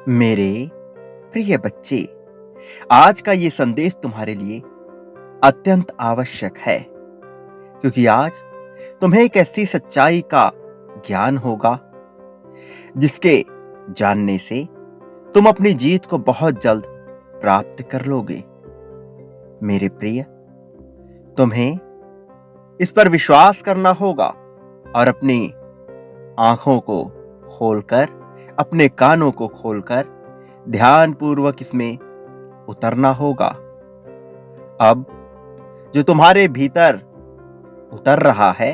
मेरे प्रिय बच्चे, आज का ये संदेश तुम्हारे लिए अत्यंत आवश्यक है, क्योंकि आज तुम्हें एक ऐसी सच्चाई का ज्ञान होगा जिसके जानने से तुम अपनी जीत को बहुत जल्द प्राप्त कर लोगे। मेरे प्रिय, तुम्हें इस पर विश्वास करना होगा और अपनी आंखों को खोलकर, अपने कानों को खोलकर ध्यानपूर्वक इसमें उतरना होगा। अब जो तुम्हारे भीतर उतर रहा है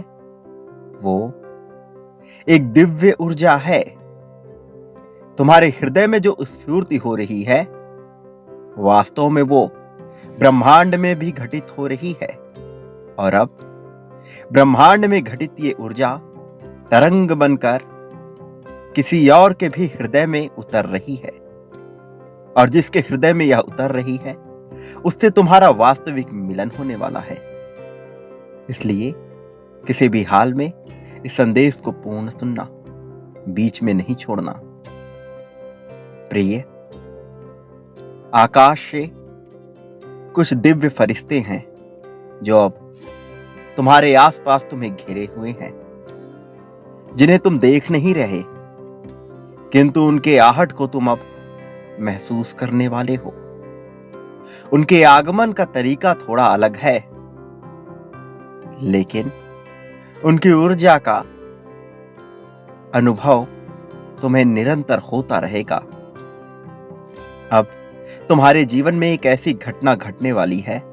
वो एक दिव्य ऊर्जा है। तुम्हारे हृदय में जो स्फूर्ति हो रही है वास्तव में वो ब्रह्मांड में भी घटित हो रही है। और अब ब्रह्मांड में घटित ये ऊर्जा तरंग बनकर किसी और के भी हृदय में उतर रही है, और जिसके हृदय में यह उतर रही है उससे तुम्हारा वास्तविक मिलन होने वाला है। इसलिए किसी भी हाल में इस संदेश को पूर्ण सुनना, बीच में नहीं छोड़ना। प्रिय, आकाश से कुछ दिव्य फरिश्ते हैं जो अब तुम्हारे आसपास तुम्हें घेरे हुए हैं, जिन्हें तुम देख नहीं रहे, किंतु उनके आहट को तुम अब महसूस करने वाले हो। उनके आगमन का तरीका थोड़ा अलग है, लेकिन उनकी ऊर्जा का अनुभव तुम्हें निरंतर होता रहेगा। अब तुम्हारे जीवन में एक ऐसी घटना घटने वाली है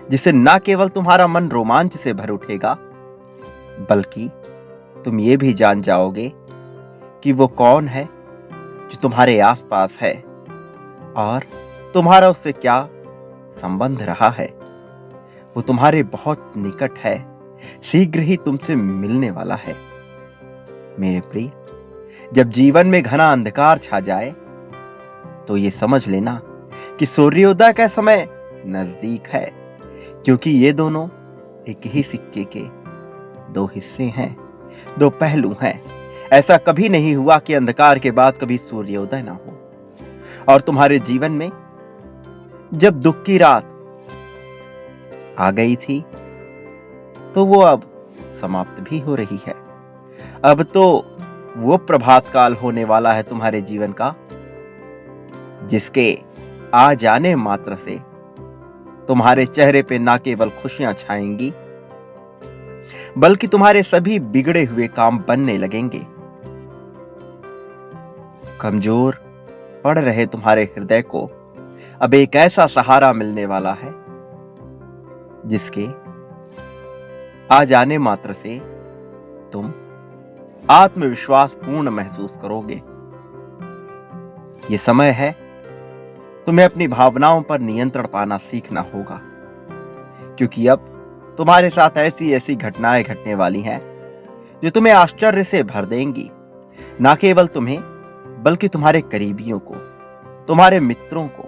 जिससे न केवल तुम्हारा मन रोमांच से भर उठेगा, बल्कि तुम ये भी जान जाओगे कि वो कौन है जो तुम्हारे आसपास है और तुम्हारा उससे क्या संबंध रहा है। वो तुम्हारे बहुत निकट है, शीघ्र ही तुमसे मिलने वाला है। मेरे प्रिय, जब जीवन में घना अंधकार छा जाए तो ये समझ लेना कि सूर्योदय का समय नजदीक है, क्योंकि ये दोनों एक ही सिक्के के दो हिस्से हैं, दो पहलू हैं। ऐसा कभी नहीं हुआ कि अंधकार के बाद कभी सूर्योदय ना हो। और तुम्हारे जीवन में जब दुख की रात आ गई थी तो वो अब समाप्त भी हो रही है। अब तो वो प्रभात काल होने वाला है तुम्हारे जीवन का, जिसके आ जाने मात्र से तुम्हारे चेहरे पे ना केवल खुशियां छाएंगी, बल्कि तुम्हारे सभी बिगड़े हुए काम बनने लगेंगे। कमजोर पड़ रहे तुम्हारे हृदय को अब एक ऐसा सहारा मिलने वाला है जिसके आ जाने मात्र से तुम आत्मविश्वास पूर्ण महसूस करोगे। यह समय है तुम्हें अपनी भावनाओं पर नियंत्रण पाना सीखना होगा, क्योंकि अब तुम्हारे साथ ऐसी ऐसी घटनाएं घटने वाली हैं जो तुम्हें आश्चर्य से भर देंगी। ना केवल तुम्हें, बल्कि तुम्हारे करीबियों को, तुम्हारे मित्रों को,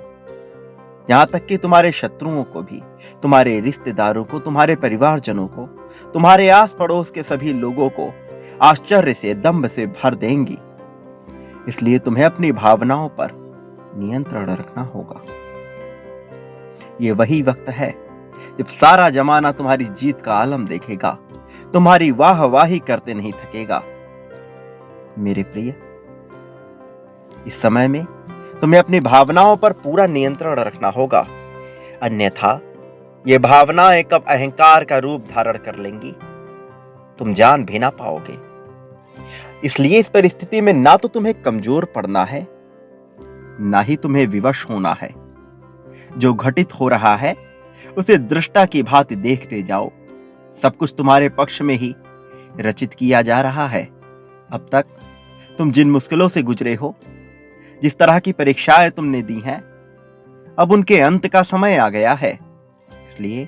यहां तक कि तुम्हारे शत्रुओं को भी, तुम्हारे रिश्तेदारों को, तुम्हारे परिवारजनों को, तुम्हारे आस पड़ोस के सभी लोगों को आश्चर्य से, दंभ से भर देंगी। इसलिए तुम्हें अपनी भावनाओं पर नियंत्रण रखना होगा। यह वही वक्त है जब सारा जमाना तुम्हारी जीत का आलम देखेगा, तुम्हारी वाहवाही करते नहीं थकेगा। मेरे प्रिय, इस समय में तुम्हें अपनी भावनाओं पर पूरा नियंत्रण रखना होगा, अन्यथा ये भावनाएं कब अहंकार का रूप धारण कर लेंगी तुम जान भी ना पाओगे। इसलिए इस परिस्थिति में ना तो तुम्हें कमजोर पड़ना है, ना ही तुम्हें विवश होना है। जो घटित हो रहा है उसे दृष्टा की भांति देखते जाओ। सब कुछ तुम्हारे पक्ष में ही रचित किया जा रहा है। अब तक तुम जिन मुश्किलों से गुजरे हो, जिस तरह की परीक्षाएं तुमने दी हैं, अब उनके अंत का समय आ गया है। इसलिए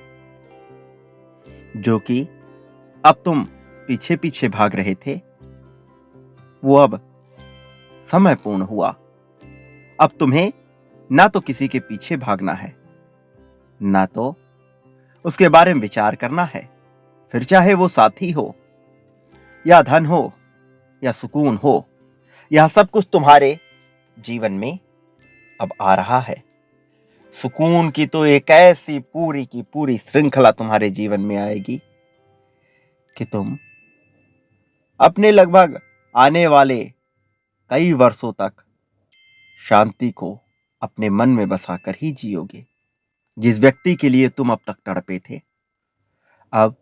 जो कि अब तुम पीछे पीछे भाग रहे थे, वो अब समय पूर्ण हुआ। अब तुम्हें ना तो किसी के पीछे भागना है, ना तो उसके बारे में विचार करना है। फिर चाहे वो साथी हो या धन हो या सुकून हो, यह सब कुछ तुम्हारे जीवन में अब आ रहा है। सुकून की तो एक ऐसी पूरी की पूरी श्रृंखला तुम्हारे जीवन में आएगी कि तुम अपने लगभग आने वाले कई वर्षों तक शांति को अपने मन में बसाकर ही जियोगे। जिस व्यक्ति के लिए तुम अब तक तड़पे थे, अब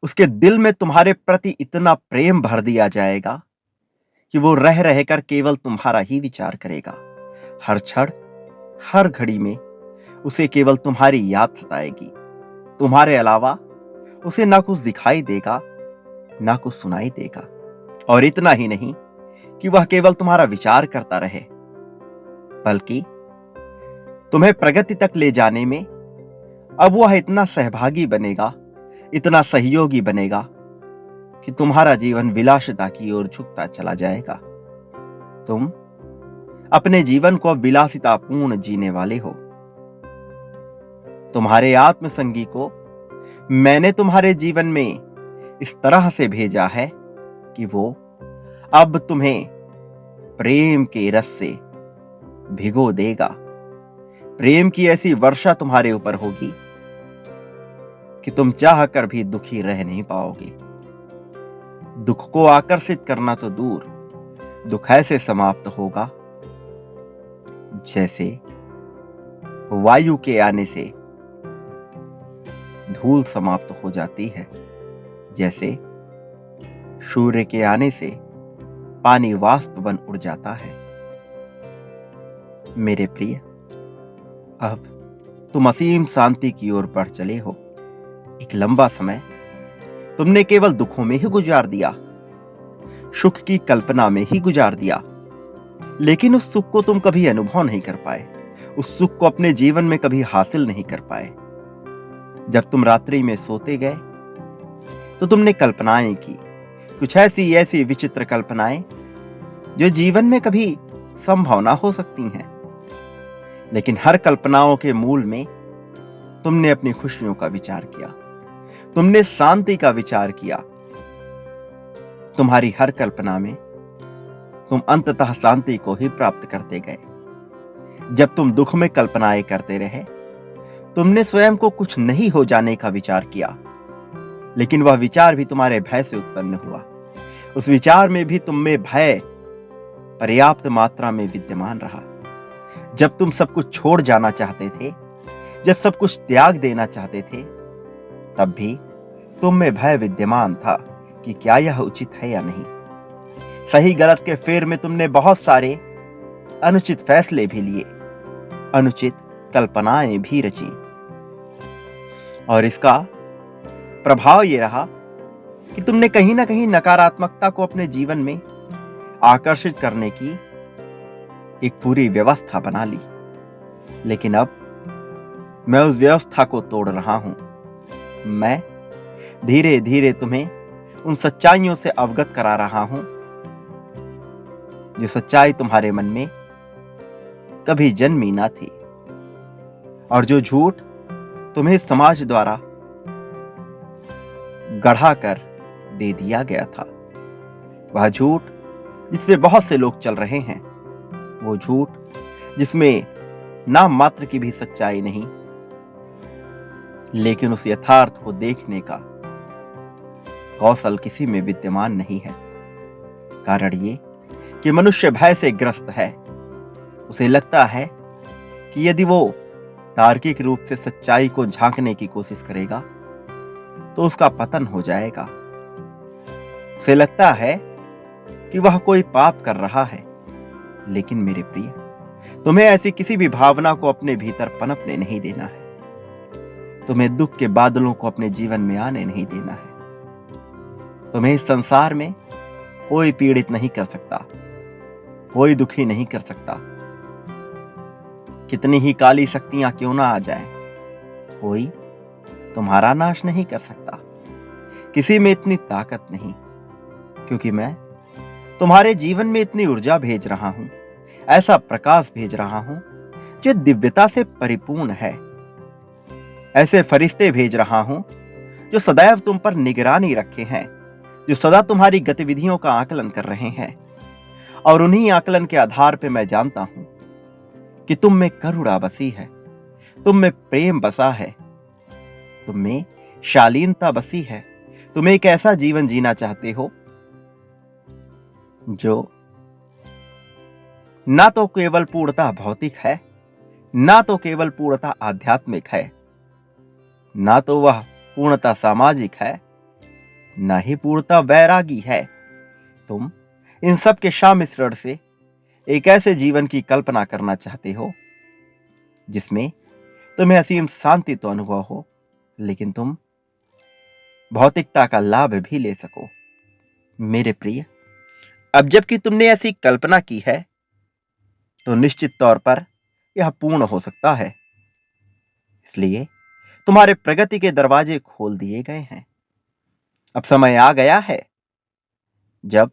उसके दिल में तुम्हारे प्रति इतना प्रेम भर दिया जाएगा कि वो रह रहकर केवल तुम्हारा ही विचार करेगा। हर क्षण, हर घड़ी में उसे केवल तुम्हारी याद सताएगी। तुम्हारे अलावा उसे ना कुछ दिखाई देगा, ना कुछ सुनाई देगा। और इतना ही नहीं कि वह केवल तुम्हारा विचार करता रहे, बल्कि तुम्हें प्रगति तक ले जाने में अब वह इतना सहभागी बनेगा, इतना सहयोगी बनेगा कि तुम्हारा जीवन विलासिता की ओर झुकता चला जाएगा। तुम अपने जीवन को विलासितापूर्ण जीने वाले हो। तुम्हारे आत्मसंगी को मैंने तुम्हारे जीवन में इस तरह से भेजा है कि वो अब तुम्हें प्रेम के रस से भिगो देगा। प्रेम की ऐसी वर्षा तुम्हारे ऊपर होगी कि तुम चाह कर भी दुखी रह नहीं पाओगे। दुख को आकर्षित करना तो दूर, दुख ऐसे समाप्त होगा जैसे वायु के आने से धूल समाप्त हो जाती है, जैसे सूर्य के आने से पानी वाष्प बन उड़ जाता है। मेरे प्रिय, अब तुम असीम शांति की ओर बढ़ चले हो। एक लंबा समय तुमने केवल दुखों में ही गुजार दिया, सुख की कल्पना में ही गुजार दिया, लेकिन उस सुख को तुम कभी अनुभव नहीं कर पाए, उस सुख को अपने जीवन में कभी हासिल नहीं कर पाए। जब तुम रात्रि में सोते गए तो तुमने कल्पनाएं की, कुछ ऐसी विचित्र कल्पनाएं जो जीवन में कभी संभव ना हो सकती हैं। लेकिन हर कल्पनाओं के मूल में तुमने अपनी खुशियों का विचार किया, तुमने शांति का विचार किया। तुम्हारी हर कल्पना में तुम अंततः शांति को ही प्राप्त करते गए। जब तुम दुख में कल्पनाएं करते रहे, तुमने स्वयं को कुछ नहीं हो जाने का विचार किया, लेकिन वह विचार भी तुम्हारे भय से उत्पन्न हुआ। उस विचार में भी तुम में भय पर्याप्त मात्रा में विद्यमान रहा। जब तुम सब कुछ छोड़ जाना चाहते थे, जब सब कुछ त्याग देना चाहते थे, तब भी तुम में भय विद्यमान था कि क्या यह उचित है या नहीं। सही गलत के फेर में तुमने बहुत सारे अनुचित फैसले भी लिए, अनुचित कल्पनाएं भी रची, और इसका प्रभाव यह रहा कि तुमने कहीं ना कहीं नकारात्मकता को अपने जीवन में आकर्षित करने की एक पूरी व्यवस्था बना ली। लेकिन अब मैं उस व्यवस्था को तोड़ रहा हूं। मैं धीरे धीरे तुम्हें उन सच्चाइयों से अवगत करा रहा हूं जो सच्चाई तुम्हारे मन में कभी जन्मी ना थी, और जो झूठ तुम्हें समाज द्वारा गढ़ा कर दे दिया गया था। वह झूठ जिसमें बहुत से लोग चल रहे हैं, वो झूठ जिसमें नाम मात्र की भी सच्चाई नहीं, लेकिन उस यथार्थ को देखने का कौशल किसी में विद्यमान नहीं है। कारण ये कि मनुष्य भय से ग्रस्त है। उसे लगता है कि यदि वो तार्किक रूप से सच्चाई को झांकने की कोशिश करेगा तो उसका पतन हो जाएगा। उसे लगता है कि वह कोई पाप कर रहा है। लेकिन मेरे प्रिय, तुम्हें ऐसी किसी भी भावना को अपने भीतर पनपने नहीं देना है। तुम्हें दुख के बादलों को अपने जीवन में आने नहीं देना है। तुम्हें इस संसार में कोई पीड़ित नहीं कर सकता, कोई दुखी नहीं कर सकता। कितनी ही काली शक्तियां क्यों ना आ जाए, कोई तुम्हारा नाश नहीं कर सकता। किसी में इतनी ताकत नहीं, क्योंकि मैं तुम्हारे जीवन में इतनी ऊर्जा भेज रहा हूं, ऐसा प्रकाश भेज रहा हूं जो दिव्यता से परिपूर्ण है। ऐसे फरिश्ते भेज रहा हूं जो सदैव तुम पर निगरानी रखे हैं, जो सदा तुम्हारी गतिविधियों का आकलन कर रहे हैं, और उन्हीं आकलन के आधार पे मैं जानता हूं कि तुम में करुणा बसी है, तुम में प्रेम बसा है, तुम में शालीनता बसी है। तुम एक ऐसा जीवन जीना चाहते हो जो ना तो केवल पूर्णतः भौतिक है, ना तो केवल पूर्णतः आध्यात्मिक है, ना तो वह पूर्णतः सामाजिक है, ना ही पूर्णतः वैरागी है। तुम इन सब के शामिश्रण से एक ऐसे जीवन की कल्पना करना चाहते हो जिसमें तुम्हें असीम शांति तो अनुभव हो, लेकिन तुम भौतिकता का लाभ भी ले सको। मेरे प्रिय, अब जबकि तुमने ऐसी कल्पना की है तो निश्चित तौर पर यह पूर्ण हो सकता है। इसलिए तुम्हारे प्रगति के दरवाजे खोल दिए गए हैं। अब समय आ गया है जब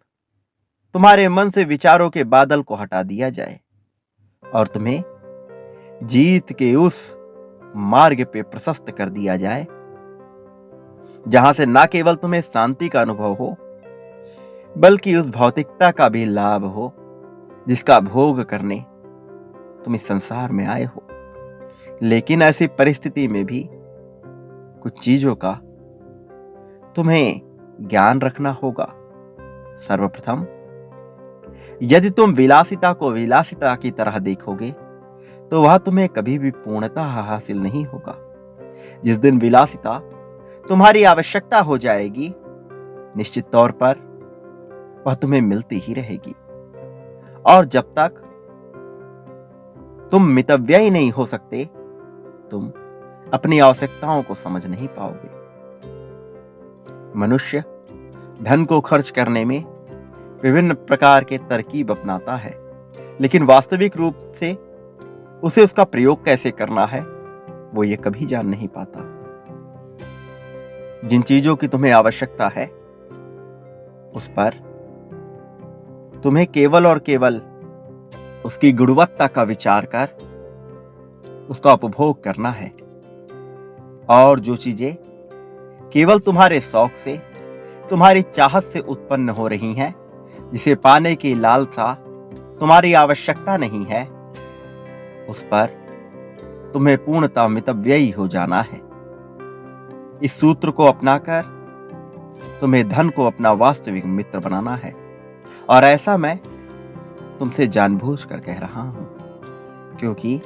तुम्हारे मन से विचारों के बादल को हटा दिया जाए और तुम्हें जीत के उस मार्ग पे प्रशस्त कर दिया जाए जहां से ना केवल तुम्हें शांति का अनुभव हो, बल्कि उस भौतिकता का भी लाभ हो जिसका भोग करने तुम इस संसार में आए हो। लेकिन ऐसी परिस्थिति में भी कुछ चीजों का तुम्हें ज्ञान रखना होगा। सर्वप्रथम, यदि तुम विलासिता को विलासिता की तरह देखोगे तो वह तुम्हें कभी भी पूर्णता हासिल नहीं होगा। जिस दिन विलासिता तुम्हारी आवश्यकता हो जाएगी, निश्चित तौर पर वह तुम्हें मिलती ही रहेगी। और जब तक तुम मितव्ययी नहीं हो सकते, तुम अपनी आवश्यकताओं को समझ नहीं पाओगे। मनुष्य धन को खर्च करने में विभिन्न प्रकार के तरकीब अपनाता है, लेकिन वास्तविक रूप से उसे उसका प्रयोग कैसे करना है वो ये कभी जान नहीं पाता। जिन चीजों की तुम्हें आवश्यकता है उस पर तुम्हें केवल और केवल उसकी गुणवत्ता का विचार कर उसका उपभोग करना है। और जो चीजें केवल तुम्हारे शौक से, तुम्हारी चाहत से उत्पन्न हो रही हैं, जिसे पाने की लालसा तुम्हारी आवश्यकता नहीं है, उस पर तुम्हें पूर्णतः मितव्ययी हो जाना है। इस सूत्र को अपनाकर तुम्हें धन को अपना वास्तविक मित्र बनाना है। और ऐसा मैं तुमसे जानबूझकर कह रहा हूं, क्योंकि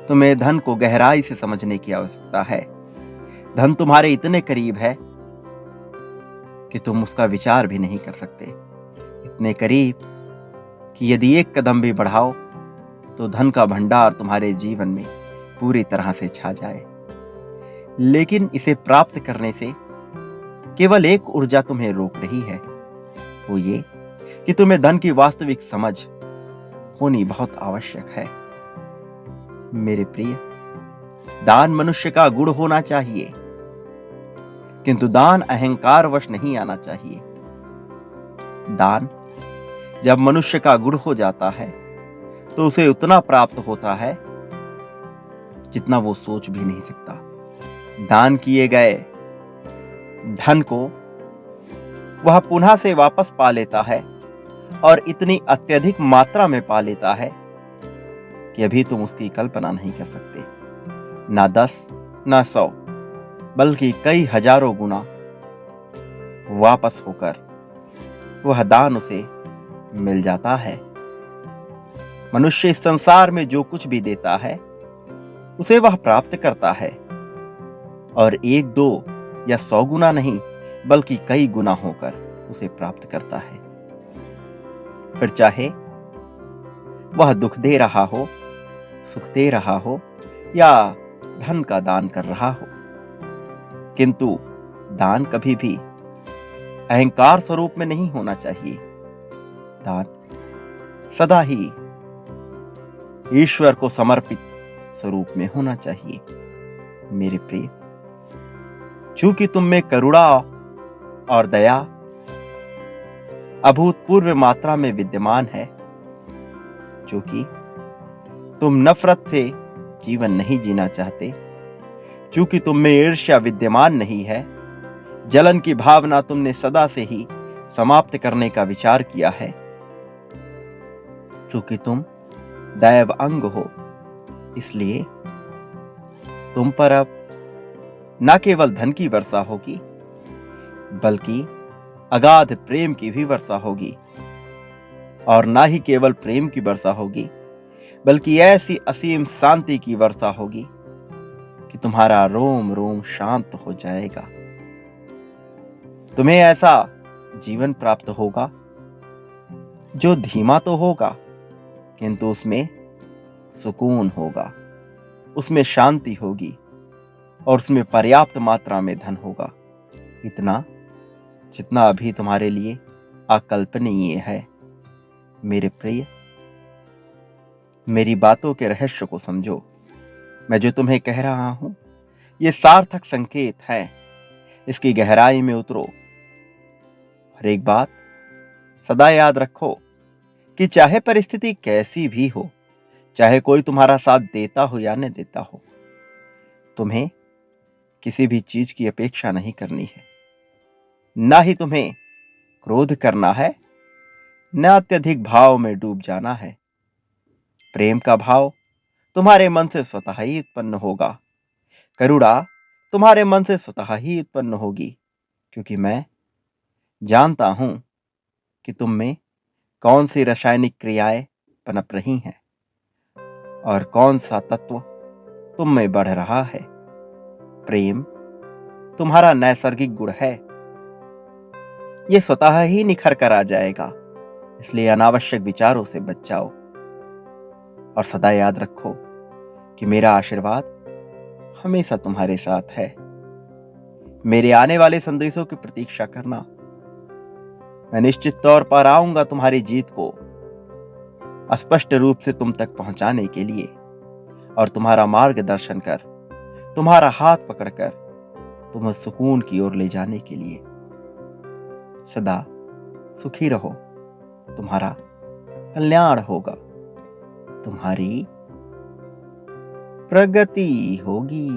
तुम्हें धन को गहराई से समझने की आवश्यकता है। धन तुम्हारे इतने करीब है कि तुम उसका विचार भी नहीं कर सकते। इतने करीब कि यदि एक कदम भी बढ़ाओ तो धन का भंडार तुम्हारे जीवन में पूरी तरह से छा जाए। लेकिन इसे प्राप्त करने से केवल एक ऊर्जा तुम्हें रोक रही है, वो ये कि तुम्हें धन की वास्तविक समझ होनी बहुत आवश्यक है। मेरे प्रिय, दान मनुष्य का गुण होना चाहिए, किंतु दान अहंकारवश नहीं आना चाहिए। दान जब मनुष्य का गुण हो जाता है तो उसे उतना प्राप्त होता है जितना वो सोच भी नहीं सकता। दान किए गए धन को वह पुनः से वापस पा लेता है, और इतनी अत्यधिक मात्रा में पा लेता है कि अभी तुम उसकी कल्पना नहीं कर सकते। ना 10, ना 100, बल्कि कई हजारों गुना वापस होकर वह दान उसे मिल जाता है। मनुष्य इस संसार में जो कुछ भी देता है उसे वह प्राप्त करता है, और 1, 2 या 100 गुना नहीं, बल्कि कई गुना होकर उसे प्राप्त करता है। फिर चाहे वह दुख दे रहा हो, सुख दे रहा हो, या धन का दान कर रहा हो, किंतु दान कभी भी अहंकार स्वरूप में नहीं होना चाहिए। दान सदा ही ईश्वर को समर्पित स्वरूप में होना चाहिए। मेरे प्रिय, चूंकि तुम में करुणा और दया अभूतपूर्व मात्रा में विद्यमान है, चूंकि तुम नफरत से जीवन नहीं जीना चाहते, चूंकि तुम में ईर्ष्या विद्यमान नहीं है, जलन की भावना तुमने सदा से ही समाप्त करने का विचार किया है, चूंकि तुम दैव अंग हो, इसलिए तुम पर अब न केवल धन की वर्षा होगी, बल्कि अगाध प्रेम की भी वर्षा होगी। और ना ही केवल प्रेम की वर्षा होगी, बल्कि ऐसी असीम शांति की वर्षा होगी कि तुम्हारा रोम रोम शांत हो जाएगा। तुम्हें ऐसा जीवन प्राप्त होगा जो धीमा तो होगा, किंतु उसमें सुकून होगा, उसमें शांति होगी और उसमें पर्याप्त मात्रा में धन होगा, इतना जितना अभी तुम्हारे लिए अकल्पनीय है। मेरे प्रिय, मेरी बातों के रहस्य को समझो। मैं जो तुम्हें कह रहा हूं, ये सार्थक संकेत है। इसकी गहराई में उतरो। और एक बात सदा याद रखो कि चाहे परिस्थिति कैसी भी हो, चाहे कोई तुम्हारा साथ देता हो या न देता हो, तुम्हें किसी भी चीज की अपेक्षा नहीं करनी है। ना ही तुम्हें क्रोध करना है, न अत्यधिक भाव में डूब जाना है। प्रेम का भाव तुम्हारे मन से स्वतः ही उत्पन्न होगा। करुणा तुम्हारे मन से स्वतः ही उत्पन्न होगी, क्योंकि मैं जानता हूं कि तुम में कौन सी रासायनिक क्रियाएं पनप रही हैं और कौन सा तत्व तुम में बढ़ रहा है। प्रेम तुम्हारा नैसर्गिक गुण है, यह स्वतः ही निखर कर आ जाएगा। इसलिए अनावश्यक विचारों से बच जाओ और सदा याद रखो कि मेरा आशीर्वाद हमेशा तुम्हारे साथ है। मेरे आने वाले संदेशों की प्रतीक्षा करना। मैं निश्चित तौर पर आऊंगा तुम्हारी जीत को स्पष्ट रूप से तुम तक पहुंचाने के लिए और तुम्हारा मार्गदर्शन कर, तुम्हारा हाथ पकड़कर तुम्हें सुकून की ओर ले जाने के लिए। सदा सुखी रहो, तुम्हारा कल्याण होगा, तुम्हारी प्रगति होगी।